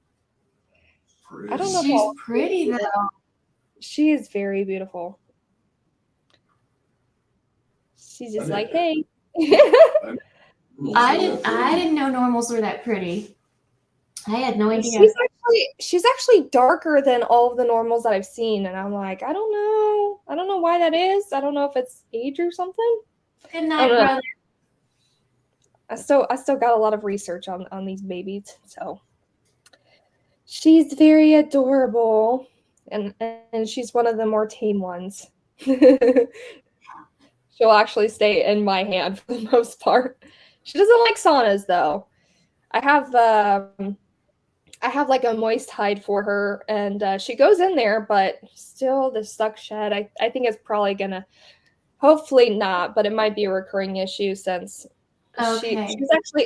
I don't know. She's pretty though. She is very beautiful. She's just like, hey. I didn't know normals were that pretty. I had no idea. She's actually darker than all of the normals that I've seen, and I'm like, I don't know why that is. I don't know if it's age or something. Good night, brother. I still got a lot of research on these babies, so she's very adorable, and she's one of the more tame ones. She'll actually stay in my hand for the most part. She doesn't like saunas though. I have like a moist hide for her, and she goes in there, but still the stuck shed. I think it's probably gonna, hopefully not, but it might be a recurring issue since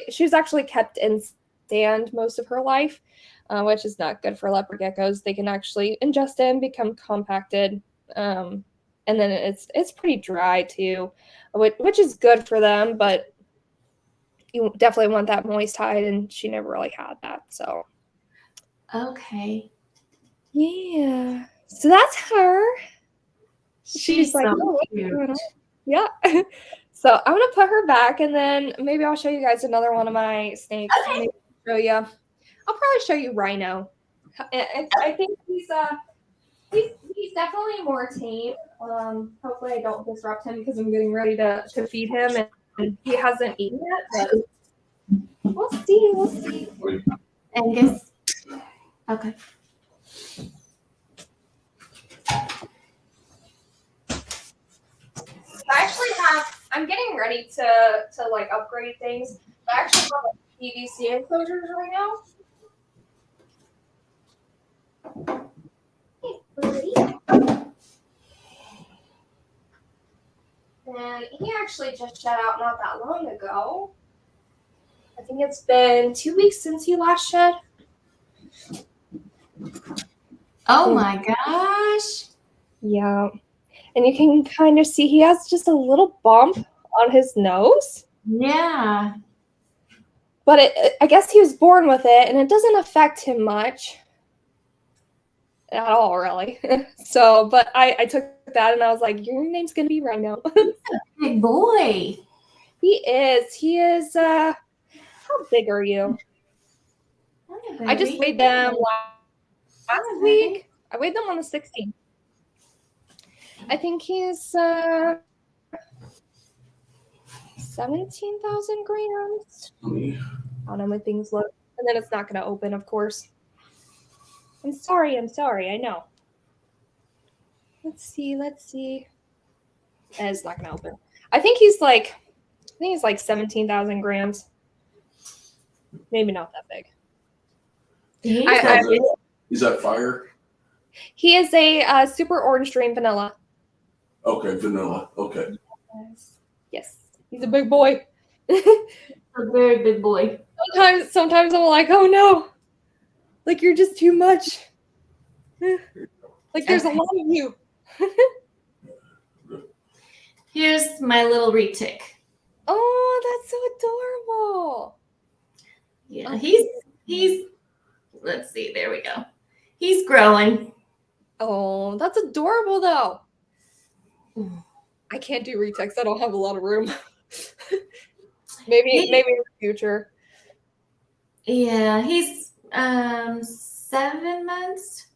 she's actually kept in sand most of her life, which is not good for leopard geckos. They can actually ingest and become compacted, and then it's pretty dry too, which is good for them, but you definitely want that moist hide, and she never really had that, so. Okay. Yeah. So that's her. She's like, so oh, cute. Yeah. So I'm gonna put her back, and then maybe I'll show you guys another one of my snakes. Okay. Maybe show you. I'll probably show you Rhino. I think he's definitely more tame. Hopefully I don't disrupt him because I'm getting ready to feed him, and he hasn't eaten yet. But we'll see. Angus. Okay. I'm getting ready to like upgrade things. I actually have like PVC enclosures right now. Hey, buddy. And he actually just shed out not that long ago. I think it's been 2 weeks since he last shed. Oh my gosh. Yeah. And you can kind of see he has just a little bump on his nose. Yeah. But I guess he was born with it, and it doesn't affect him much at all, really. So, but I took that, and I was like, your name's going to be Rhino. Big boy. He is, how big are you? Hi, I just weighed them last week. I weighed them on the 16th. I think he's 17,000 grams. I don't know, my things look, and then it's not going to open, of course. I'm sorry, I know. Let's see. It's not going to open. I think he's like 17,000 grams. Maybe not that big. Is that fire? He is a super orange dream vanilla. Okay, vanilla. Okay. Yes. He's a big boy. A very big boy. Sometimes I'm like, oh no. Like you're just too much. Like there's a lot of you. Here's my little retic. Oh, that's so adorable. Yeah, Oh, he's let's see, there we go. He's growing. oh, that's adorable though. I can't do retakes. I don't have a lot of room. maybe in the future. Yeah, he's 7 months.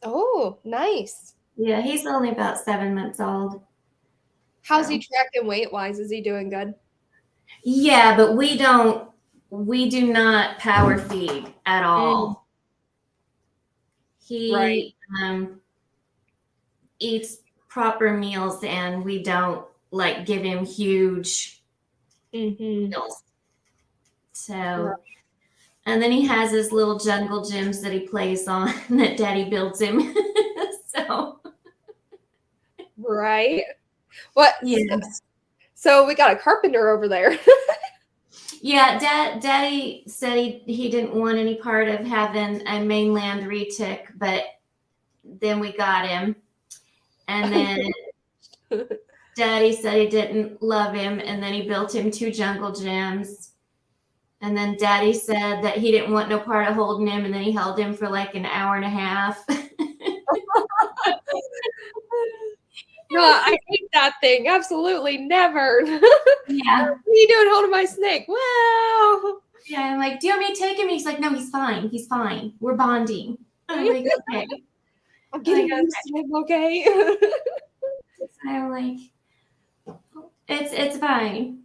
Oh, nice. Yeah, he's only about 7 months old. How's So. he tracking weight wise? Is he doing good? Yeah, but we do not power feed at all. He eats proper meals, and we don't like give him huge meals. So, and then he has his little jungle gyms that he plays on that Daddy builds him. So, Right. What? yeah. So we got a carpenter over there. Yeah, Daddy said he didn't want any part of having a mainland retic, but then we got him. And then Daddy said he didn't love him, and then he built him 2 jungle gyms. And then Daddy said that he didn't want no part of holding him, and then he held him for like an hour and a half. No, I hate that thing. Absolutely never. Yeah. What are you doing holding my snake? Wow. Yeah, I'm like, do you want me to take him? He's like, no, he's fine. He's fine. We're bonding. I'm like, okay. I'm getting used to him, okay? I'm like, it's fine.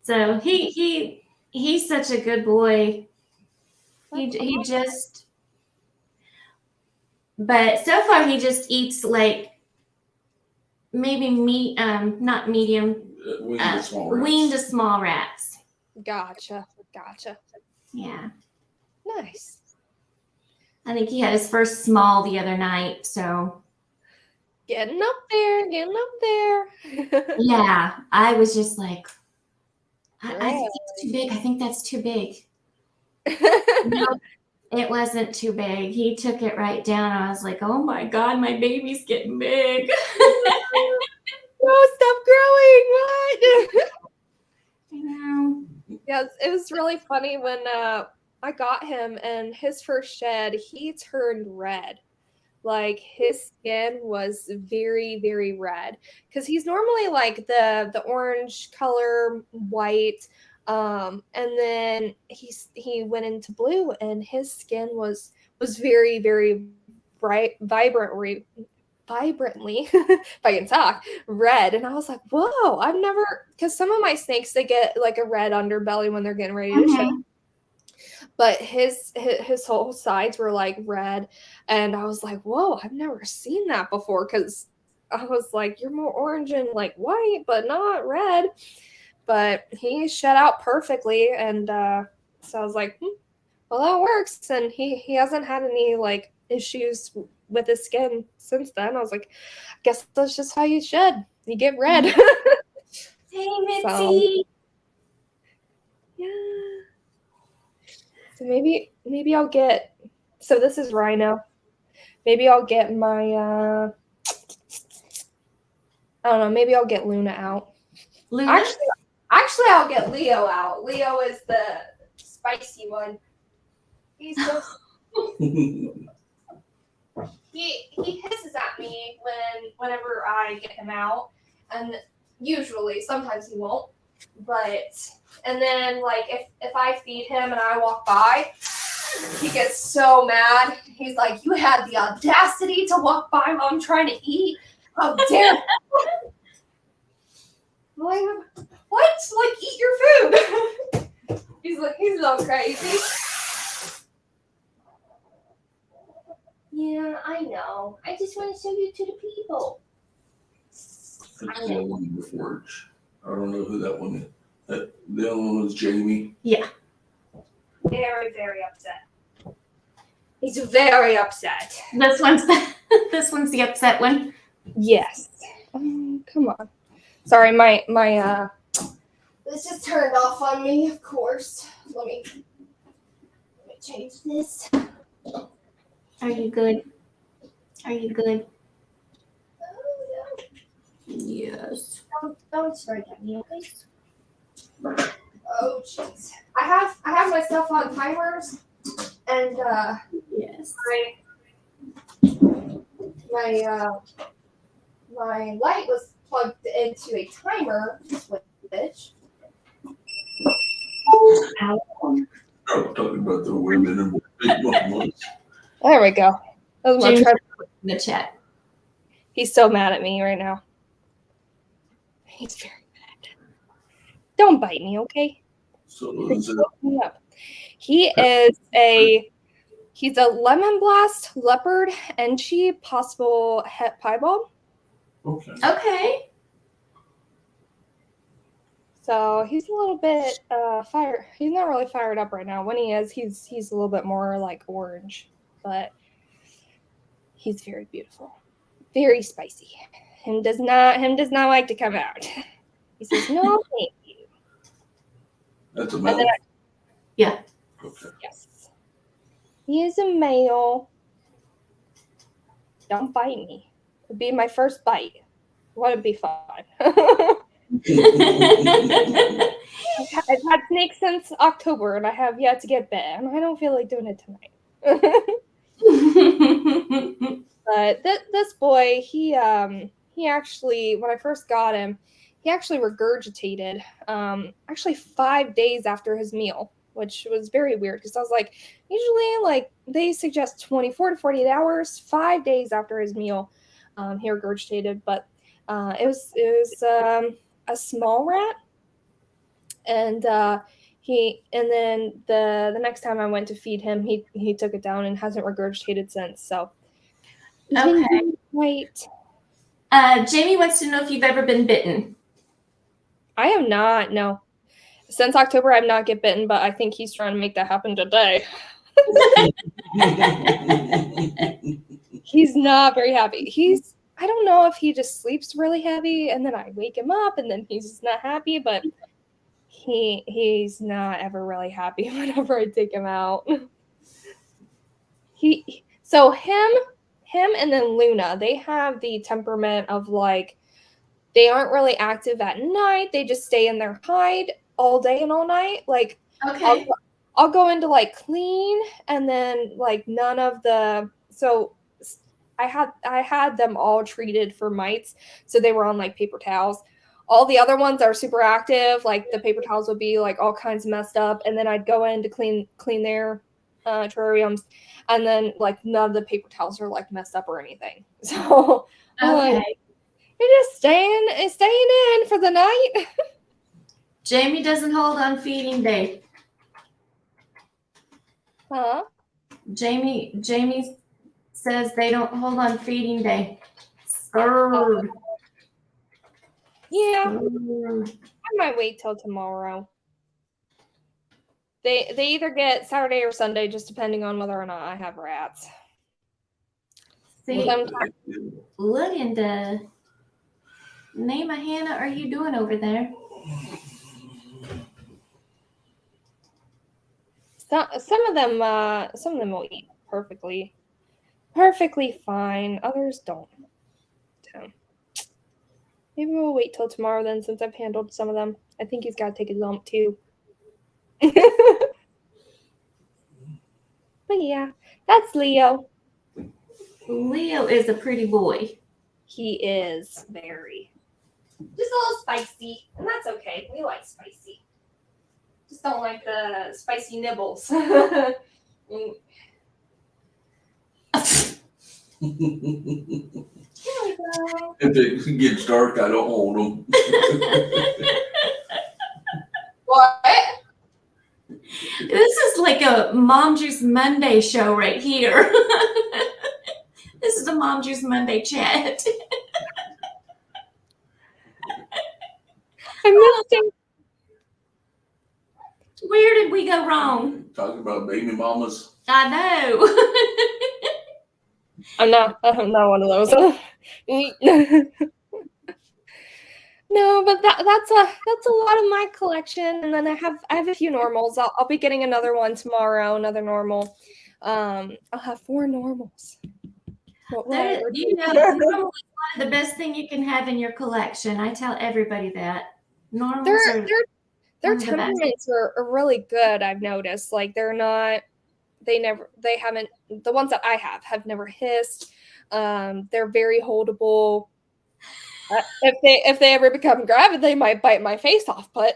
So he's such a good boy. He just, but so far he just eats like maybe meat, not medium, weaned to small rats. Gotcha. Yeah. Nice. I think he had his first small the other night. So Getting up there. yeah, I was just like, I think it's too big. I think that's too big. No, it wasn't too big. He took it right down. I was like, oh my God, my baby's getting big. No, stop growing. What? I know. Yes, it was really funny when I got him and his first shed, he turned red. Like his skin was very, very red because he's normally like the orange color, white, and then he went into blue, and his skin was very, very bright, vibrantly, if I can talk, red. And I was like, whoa, I've never, because some of my snakes, they get like a red underbelly when they're getting ready to shed. But his whole sides were like red, and I was like, whoa, I've never seen that before, because I was like, you're more orange and like white, but not red. But he shed out perfectly, and so I was like, well, that works. And he hasn't had any like issues with his skin since then. I was like, I guess that's just how you shed. You get red. Hey, Mitzi. So, yeah. So maybe I'll get, so this is Rhino. Maybe I'll get my I don't know, maybe I'll get Luna out. Luna? Actually I'll get Leo out. Leo is the spicy one. He's so he hisses at me whenever I get him out, and usually sometimes he won't. And then like if I feed him and I walk by, he gets so mad. He's like, you had the audacity to walk by while I'm trying to eat. How dare you? Like, what? Like, eat your food. He's so crazy. Yeah, I know. I just want to show you to the people. That's the other one in the forge. I don't know who that one is. The other one was Jamie. Yeah. Very, very upset. He's very upset. This one's the upset one. Yes. Come on. Sorry, my this just turned off on me, of course. Let me change this. Are you good? Are you good? Oh, Yes. no. Don't start at me, okay? Oh jeez. I have my stuff on timers, and Yes. my light was plugged into a timer switch. I'm talking about the women and the big mamas. There we go. That was my James treasure. in the chat. He's so mad at me right now. He's very mad. Don't bite me, okay? So is it, Me up. He's a lemon blast leopard enchi possible het piebald. okay. Okay. So he's a little bit fired. He's not really fired up right now. When he is, he's a little bit more like orange, but he's very beautiful, very spicy. Him does not like to come out. He says no, thank you. That's a And male. then Yeah. Okay. yes, he is a male. Don't bite me. It'd be my first bite. Would it be fun? I've had snakes since October, and I have yet to get bit, and I don't feel like doing it tonight. But this boy, he actually, when I first got him, he actually regurgitated actually 5 days after his meal, which was very weird because I was like, usually like they suggest 24 to 48 hours. 5 days after his meal, he regurgitated, but it was a small rat, and then the next time I went to feed him, he took it down and hasn't regurgitated since. So Okay. right. Jamie wants to know if you've ever been bitten. I am not. No, since October I've not get bitten, but I think he's trying to make that happen today. He's not very happy. I don't know if he just sleeps really heavy and then I wake him up and then he's just not happy, but he's not ever really happy whenever I take him out. So him and then Luna, they have the temperament of like, they aren't really active at night. They just stay in their hide all day and all night. Like Okay. I'll go into like clean, and then like none of the, so I had them all treated for mites, so they were on like paper towels. All the other ones are super active. Like the paper towels would be like all kinds of messed up, and then I'd go in to clean their terrariums, and then like none of the paper towels are like messed up or anything. So Okay. like, you're just staying in for the night. Jamie doesn't hold on feeding day. Huh? Jamie says they don't hold on feeding day. Scared. Yeah, Scared. I might wait till tomorrow. They either get Saturday or Sunday, just depending on whether or not I have rats. See, Sometimes look into Naima Hannah, are you doing over there? some of them will eat perfectly fine. Others don't. So maybe we'll wait till tomorrow then, since I've handled some of them. I think he's got to take a lump too. But yeah, that's Leo. Leo is a pretty boy. He is very. Just a little spicy, and that's okay. We like spicy. Just don't like the spicy nibbles. There we go. If it gets dark, I don't hold them. What? This is like a Mom Juice Monday show right here. This is a Mom Juice Monday chat. I missed him. Where did we go wrong? Talking about baby mamas. I know. I'm not one of those. No, but that's a lot of my collection, and then I have a few normals. I'll be getting another one tomorrow, another normal. I'll have 4 normals. Normal is one of the best thing you can have in your collection. I tell everybody that. Normals are Their One of the best. temperaments are really good, I've noticed. Like they haven't, the ones that I have never hissed. They're very holdable. If they ever become gravid, they might bite my face off, but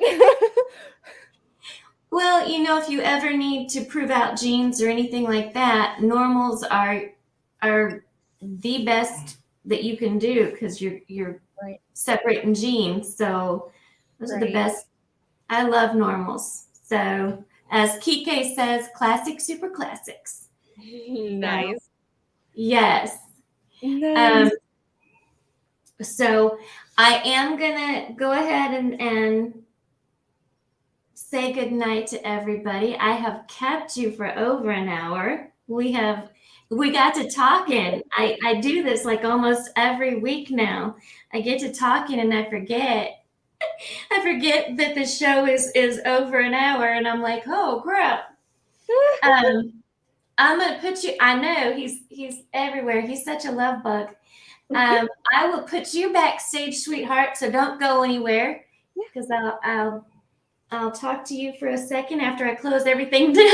Well, if you ever need to prove out genes or anything like that, normals are the best that you can do because you're right. separating genes. So those are the Right. best. I love normals. So as Kike says, classic super classics. Nice. Yes. Nice. So I am gonna go ahead and say goodnight to everybody. I have kept you for over an hour. We got to talking. I do this like almost every week now. I get to talking and I forget that the show is over an hour and I'm like, oh crap. I'm gonna put you. I know he's everywhere. He's such a love bug. I will put you backstage, sweetheart. So don't go anywhere because I'll talk to you for a second after I close everything down.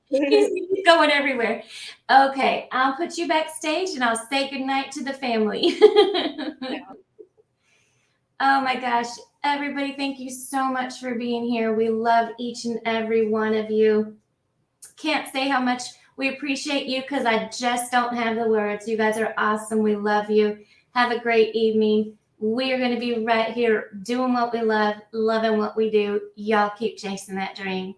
He's going everywhere. Okay, I'll put you backstage and I'll say goodnight to the family. Oh my gosh, everybody, thank you so much for being here. We love each and every one of you. Can't say how much we appreciate you because I just don't have the words. You guys are awesome. We love you. Have a great evening. We are going to be right here doing what we love, loving what we do. Y'all keep chasing that dream.